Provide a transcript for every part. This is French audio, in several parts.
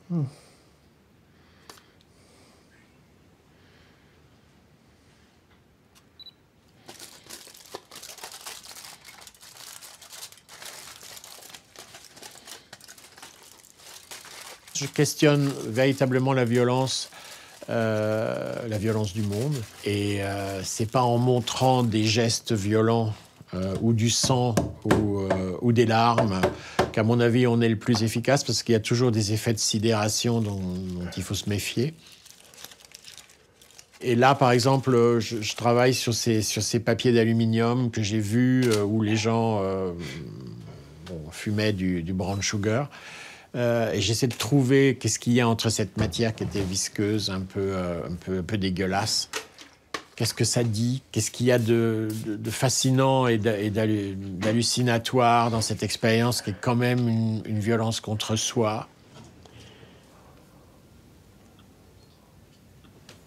Je questionne véritablement la violence du monde. Et c'est pas en montrant des gestes violents ou du sang ou des larmes qu'à mon avis on est le plus efficace, parce qu'il y a toujours des effets de sidération dont il faut se méfier. Et là, par exemple, je travaille sur ces papiers d'aluminium que j'ai vus où les gens fumaient du brown sugar. Et j'essaie de trouver qu'est-ce qu'il y a entre cette matière qui était visqueuse, un peu dégueulasse. Qu'est-ce que ça dit? Qu'est-ce qu'il y a de fascinant et d'hallucinatoire dans cette expérience qui est quand même une violence contre soi?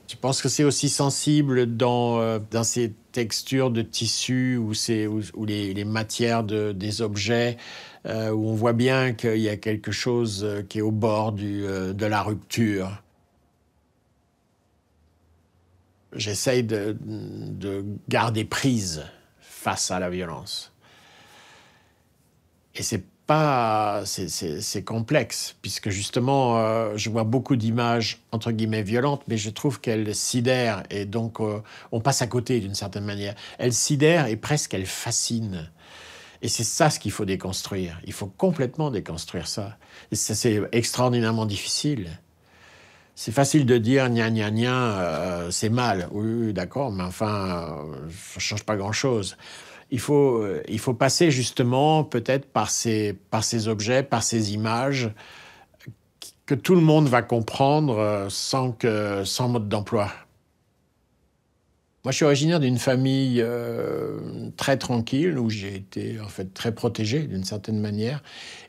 Je pense que c'est aussi sensible dans ces textures de tissu ou les matières des objets où on voit bien qu'il y a quelque chose qui est au bord de la rupture. J'essaye de garder prise face à la violence. Et c'est complexe, puisque justement, je vois beaucoup d'images, entre guillemets, violentes, mais je trouve qu'elles sidèrent, et donc on passe à côté d'une certaine manière. Elles sidèrent et presque elles fascinent. Et c'est ça ce qu'il faut déconstruire. Il faut complètement déconstruire ça. Et ça, c'est extraordinairement difficile. C'est facile de dire gna gna gna, c'est mal. Oui, d'accord, mais enfin, ça ne change pas grand-chose. Il faut passer justement peut-être par ces objets, par ces images que tout le monde va comprendre sans mode d'emploi. Moi, je suis originaire d'une famille très tranquille, où j'ai été en fait très protégé d'une certaine manière.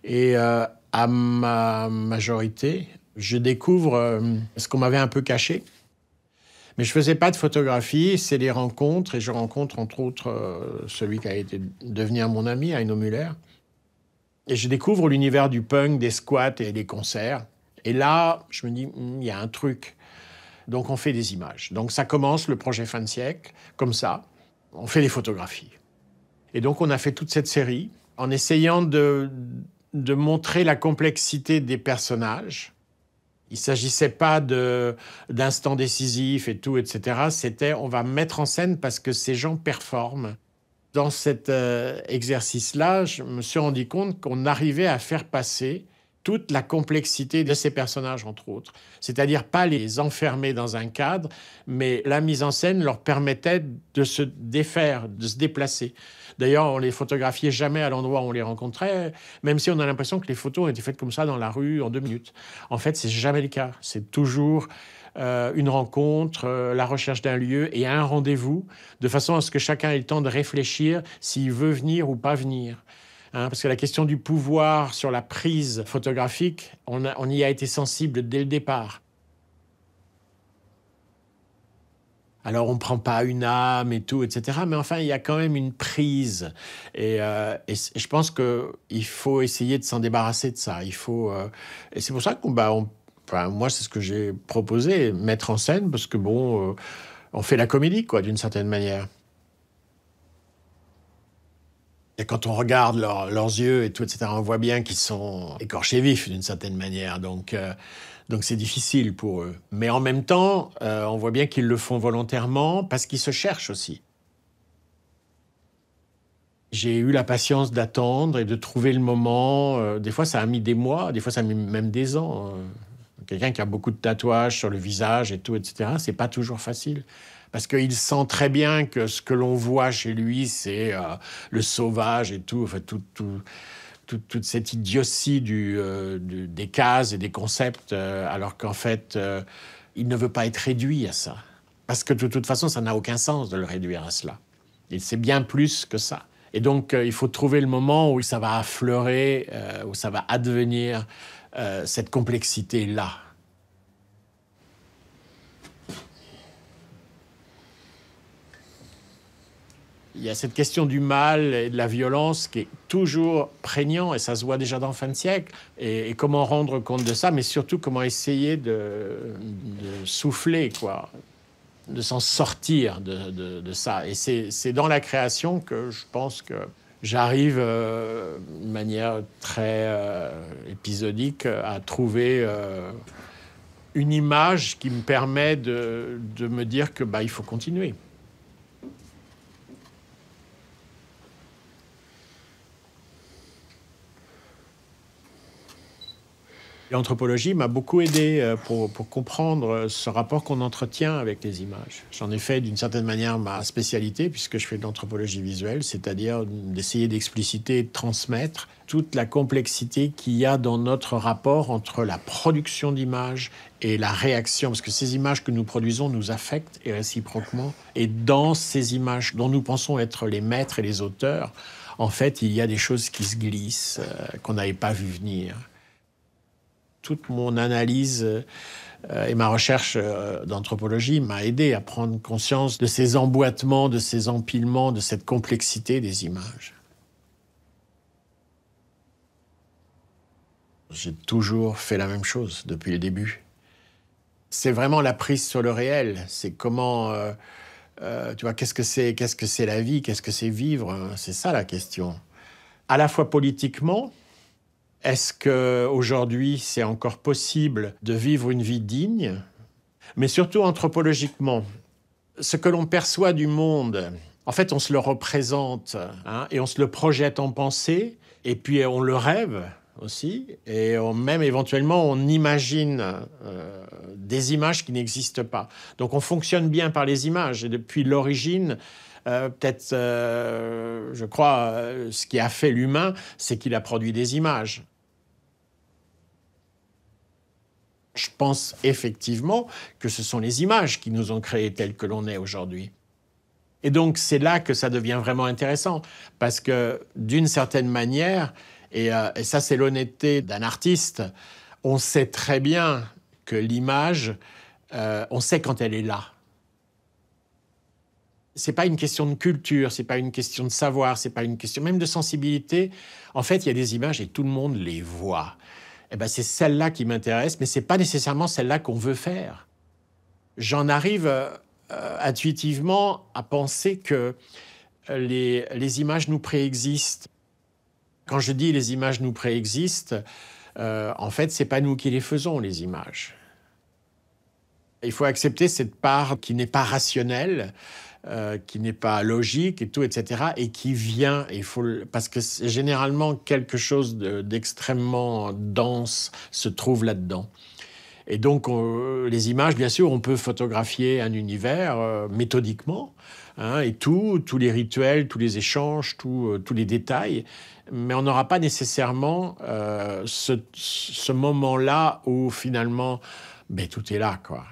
Et à ma majorité, je découvre ce qu'on m'avait un peu caché. Mais je ne faisais pas de photographie, c'est les rencontres. Et je rencontre entre autres celui qui a été devenir mon ami, Heino Müller. Et je découvre l'univers du punk, des squats et des concerts. Et là, je me dis, il y a un truc. Donc on fait des images. Donc ça commence, le projet Fin de siècle, comme ça. On fait des photographies. Et donc on a fait toute cette série en essayant de montrer la complexité des personnages. Il ne s'agissait pas d'instants décisifs et tout, etc. C'était, on va mettre en scène parce que ces gens performent. Dans cet exercice-là, je me suis rendu compte qu'on arrivait à faire passer toute la complexité de ces personnages, entre autres. C'est-à-dire pas les enfermer dans un cadre, mais la mise en scène leur permettait de se défaire, de se déplacer. D'ailleurs, on les photographiait jamais à l'endroit où on les rencontrait, même si on a l'impression que les photos ont été faites comme ça dans la rue en 2 minutes. En fait, c'est jamais le cas. C'est toujours une rencontre, la recherche d'un lieu et un rendez-vous, de façon à ce que chacun ait le temps de réfléchir s'il veut venir ou pas venir. Parce que la question du pouvoir sur la prise photographique, on y a été sensible dès le départ. Alors, on ne prend pas une âme et tout, etc. Mais enfin, il y a quand même une prise. Et je pense qu'il faut essayer de s'en débarrasser de ça. Et c'est pour ça que moi, c'est ce que j'ai proposé, mettre en scène, parce que on fait la comédie, quoi, d'une certaine manière. Et quand on regarde leurs yeux et tout, etc., on voit bien qu'ils sont écorchés vifs d'une certaine manière. Donc c'est difficile pour eux. Mais en même temps, on voit bien qu'ils le font volontairement parce qu'ils se cherchent aussi. J'ai eu la patience d'attendre et de trouver le moment. Des fois, ça a mis des mois, des fois, ça a mis même des ans. Quelqu'un qui a beaucoup de tatouages sur le visage et tout, etc., c'est pas toujours facile. Parce qu'il sent très bien que ce que l'on voit chez lui, c'est le sauvage et tout, enfin, toute cette idiotie des cases et des concepts, alors qu'en fait, il ne veut pas être réduit à ça. Parce que de toute façon, ça n'a aucun sens de le réduire à cela. Et c'est bien plus que ça. Et donc, il faut trouver le moment où ça va affleurer, où ça va advenir cette complexité-là. Il y a cette question du mal et de la violence qui est toujours prégnant, et ça se voit déjà dans le fin de siècle. Et comment rendre compte de ça, mais surtout comment essayer de souffler, quoi, de s'en sortir de ça. Et c'est dans la création que je pense que j'arrive de manière très épisodique à trouver une image qui me permet de me dire que il faut continuer. L'anthropologie m'a beaucoup aidé pour comprendre ce rapport qu'on entretient avec les images. J'en ai fait d'une certaine manière ma spécialité, puisque je fais de l'anthropologie visuelle, c'est-à-dire d'essayer d'expliciter et de transmettre toute la complexité qu'il y a dans notre rapport entre la production d'images et la réaction, parce que ces images que nous produisons nous affectent, et réciproquement. Et dans ces images dont nous pensons être les maîtres et les auteurs, en fait, il y a des choses qui se glissent, qu'on n'avait pas vu venir. Toute mon analyse et ma recherche d'anthropologie m'a aidé à prendre conscience de ces emboîtements, de ces empilements, de cette complexité des images. J'ai toujours fait la même chose depuis le début. C'est vraiment la prise sur le réel. C'est comment, tu vois, qu'est-ce que c'est la vie, qu'est-ce que c'est vivre, hein. C'est ça la question. À la fois politiquement, est-ce qu'aujourd'hui, c'est encore possible de vivre une vie digne? Mais surtout anthropologiquement, ce que l'on perçoit du monde, en fait, on se le représente, hein, et on se le projette en pensée, et puis on le rêve aussi, et même éventuellement, on imagine des images qui n'existent pas. Donc on fonctionne bien par les images, et depuis l'origine, peut-être, je crois, ce qui a fait l'humain, c'est qu'il a produit des images. Je pense effectivement que ce sont les images qui nous ont créés tels que l'on est aujourd'hui. Et donc c'est là que ça devient vraiment intéressant, parce que d'une certaine manière, et ça c'est l'honnêteté d'un artiste, on sait très bien que l'image, on sait quand elle est là. C'est pas une question de culture, c'est pas une question de savoir, c'est pas une question même de sensibilité. En fait, il y a des images et tout le monde les voit. Eh ben, c'est celle-là qui m'intéresse, mais c'est pas nécessairement celle-là qu'on veut faire. J'en arrive intuitivement à penser que les images nous préexistent. Quand je dis les images nous préexistent, en fait, c'est pas nous qui les faisons, les images. Il faut accepter cette part qui n'est pas rationnelle, qui n'est pas logique et tout, etc., et qui vient, parce que généralement quelque chose d'extrêmement dense se trouve là-dedans. Et donc les images, bien sûr, on peut photographier un univers méthodiquement, hein, et tous les rituels, tous les échanges, tous les détails, mais on n'aura pas nécessairement ce moment-là où finalement, tout est là, quoi.